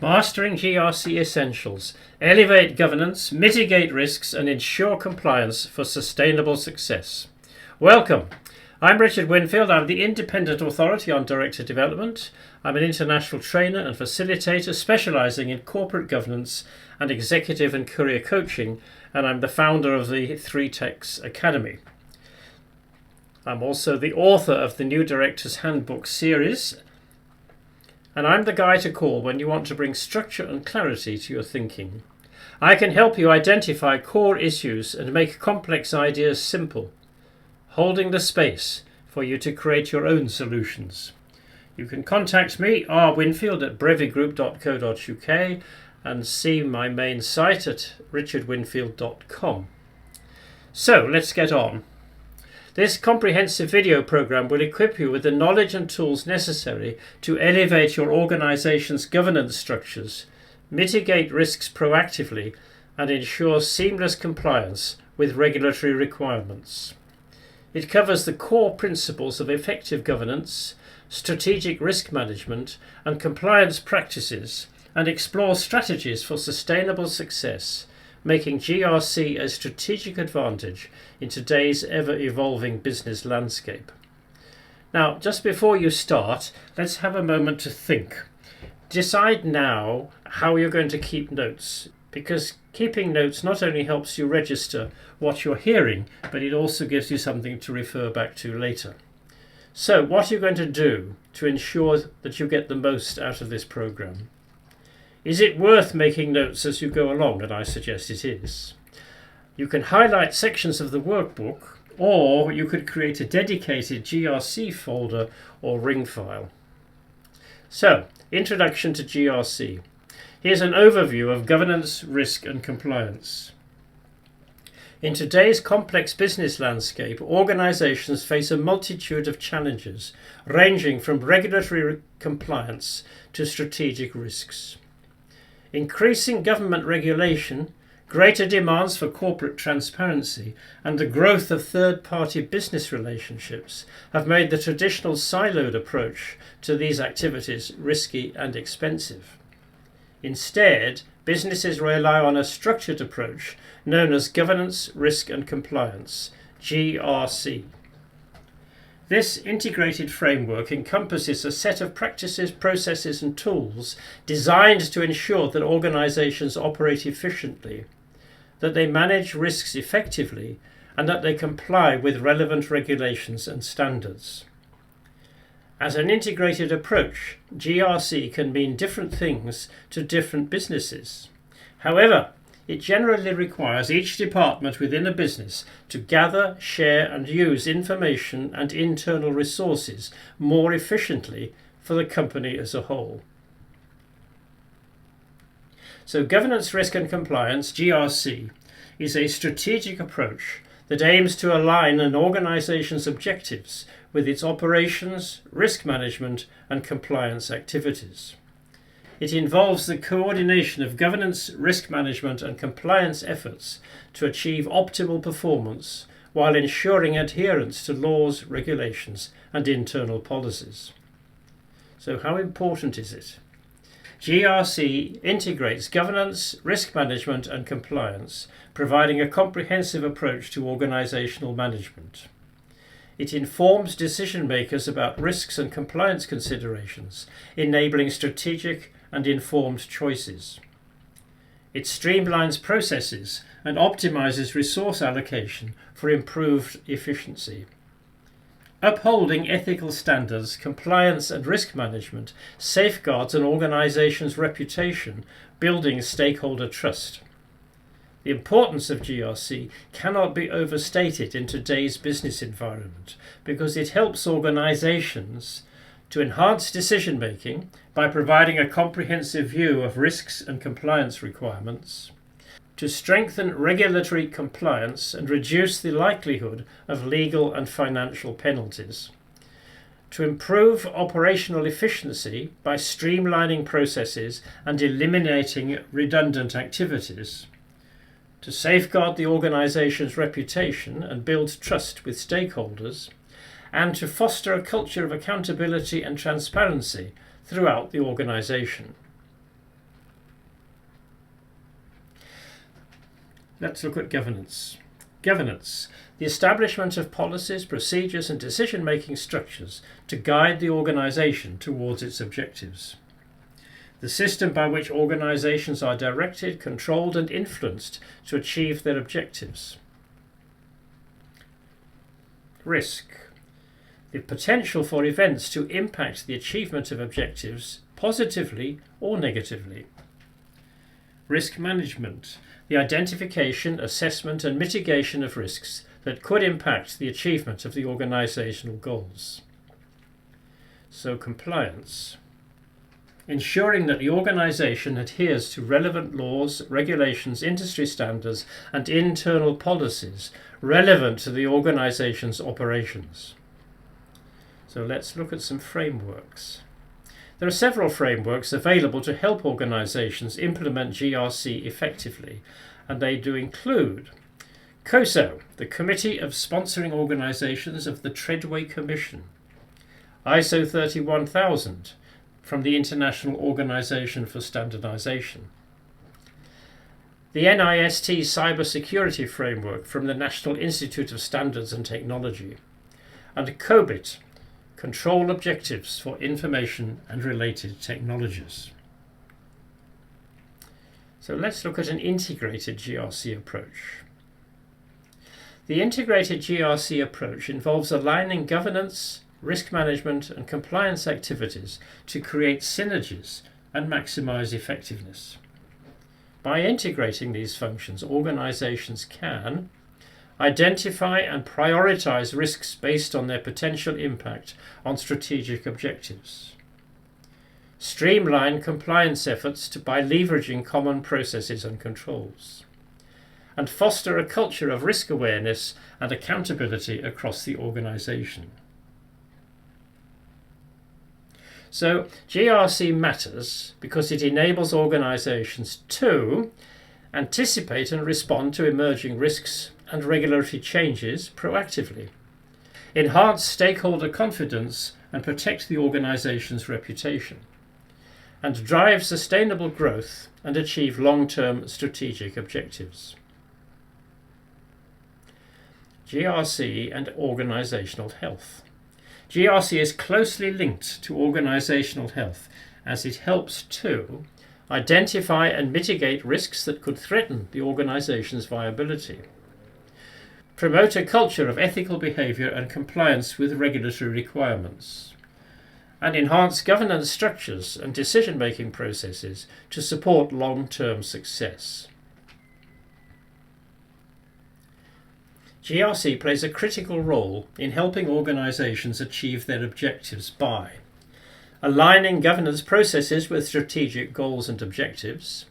Mastering GRC Essentials. Elevate governance, mitigate risks and ensure compliance for sustainable success. Welcome. I'm Richard Winfield. I'm the Independent Authority on Director Development. I'm an international trainer and facilitator specialising in corporate governance and executive and career coaching, and I'm the founder of the ThreeTicks Academy. I'm also the author of the New Directors Handbook series, and I'm the guy to call when you want to bring structure and clarity to your thinking. I can help you identify core issues and make complex ideas simple, holding the space for you to create your own solutions. You can contact me, rwinfield at brevigroup.co.uk, and see my main site at richardwinfield.com. So let's get on. This comprehensive video program will equip you with the knowledge and tools necessary to elevate your organization's governance structures, mitigate risks proactively, and ensure seamless compliance with regulatory requirements. It covers the core principles of effective governance, strategic risk management, and compliance practices, and explores strategies for sustainable success, making GRC a strategic advantage in today's ever-evolving business landscape. Now, just before you start, let's have a moment to think. Decide now how you're going to keep notes, because keeping notes not only helps you register what you're hearing, but it also gives you something to refer back to later. So, what are you going to do to ensure that you get the most out of this program? Is it worth making notes as you go along? And I suggest it is. You can highlight sections of the workbook, or you could create a dedicated GRC folder or ring file. So, introduction to GRC. Here's an overview of governance, risk and compliance. In today's complex business landscape, organizations face a multitude of challenges, ranging from regulatory compliance to strategic risks. Increasing government regulation, greater demands for corporate transparency, and the growth of third-party business relationships have made the traditional siloed approach to these activities risky and expensive. Instead, businesses rely on a structured approach known as Governance, Risk and Compliance, GRC. This integrated framework encompasses a set of practices, processes and tools designed to ensure that organizations operate efficiently, that they manage risks effectively, and that they comply with relevant regulations and standards. As an integrated approach, GRC can mean different things to different businesses. However, it generally requires each department within a business to gather, share and use information and internal resources more efficiently for the company as a whole. So Governance, Risk and Compliance, GRC, is a strategic approach that aims to align an organization's objectives with its operations, risk management and compliance activities. It involves the coordination of governance, risk management and compliance efforts to achieve optimal performance while ensuring adherence to laws, regulations and internal policies. So how important is it? GRC integrates governance, risk management and compliance, providing a comprehensive approach to organizational management. It informs decision makers about risks and compliance considerations, enabling strategic and informed choices. It streamlines processes and optimizes resource allocation for improved efficiency. Upholding ethical standards, compliance and risk management safeguards an organization's reputation, building stakeholder trust. The importance of GRC cannot be overstated in today's business environment because it helps organizations to enhance decision-making by providing a comprehensive view of risks and compliance requirements, to strengthen regulatory compliance and reduce the likelihood of legal and financial penalties, to improve operational efficiency by streamlining processes and eliminating redundant activities, to safeguard the organization's reputation and build trust with stakeholders, and to foster a culture of accountability and transparency throughout the organization. Let's look at governance. Governance, the establishment of policies, procedures and decision-making structures to guide the organisation towards its objectives. The system by which organisations are directed, controlled and influenced to achieve their objectives. Risk, the potential for events to impact the achievement of objectives positively or negatively. Risk management, the identification, assessment and mitigation of risks that could impact the achievement of the organisational goals. So compliance, ensuring that the organisation adheres to relevant laws, regulations, industry standards and internal policies relevant to the organisation's operations. So let's look at some frameworks. There are several frameworks available to help organisations implement GRC effectively, and they do include COSO, the Committee of Sponsoring Organisations of the Treadway Commission, ISO 31000 from the International Organisation for Standardisation, the NIST Cybersecurity Framework from the National Institute of Standards and Technology, and COBIT, Control Objectives for Information and Related Technologies. So let's look at an integrated GRC approach. The integrated GRC approach involves aligning governance, risk management and compliance activities to create synergies and maximize effectiveness. By integrating these functions, organizations can identify and prioritize risks based on their potential impact on strategic objectives, streamline compliance efforts by leveraging common processes and controls, and foster a culture of risk awareness and accountability across the organization. So GRC matters because it enables organizations to anticipate and respond to emerging risks and regulatory changes proactively, enhance stakeholder confidence and protect the organization's reputation, and drive sustainable growth and achieve long-term strategic objectives. GRC and organizational health. GRC is closely linked to organizational health as it helps to identify and mitigate risks that could threaten the organization's viability, promote a culture of ethical behavior and compliance with regulatory requirements, and enhance governance structures and decision-making processes to support long-term success. GRC plays a critical role in helping organizations achieve their objectives by aligning governance processes with strategic goals and objectives,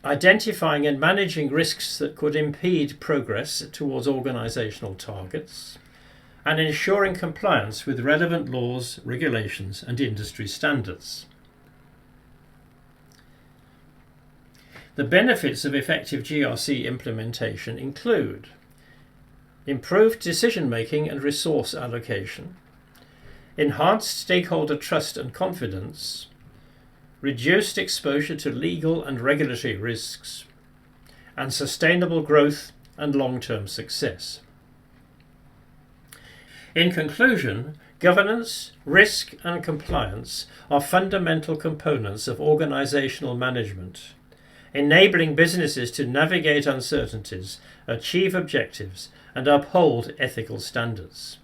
identifying and managing risks that could impede progress towards organizational targets, and ensuring compliance with relevant laws, regulations, and industry standards. The benefits of effective GRC implementation include improved decision-making and resource allocation, enhanced stakeholder trust and confidence, reduced exposure to legal and regulatory risks, and sustainable growth and long-term success. In conclusion, governance, risk, and compliance are fundamental components of organizational management, enabling businesses to navigate uncertainties, achieve objectives, and uphold ethical standards.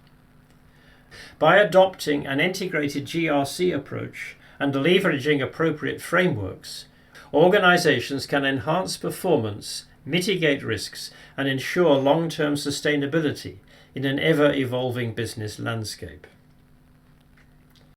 By adopting an integrated GRC approach and leveraging appropriate frameworks, organizations can enhance performance, mitigate risks, and ensure long-term sustainability in an ever-evolving business landscape.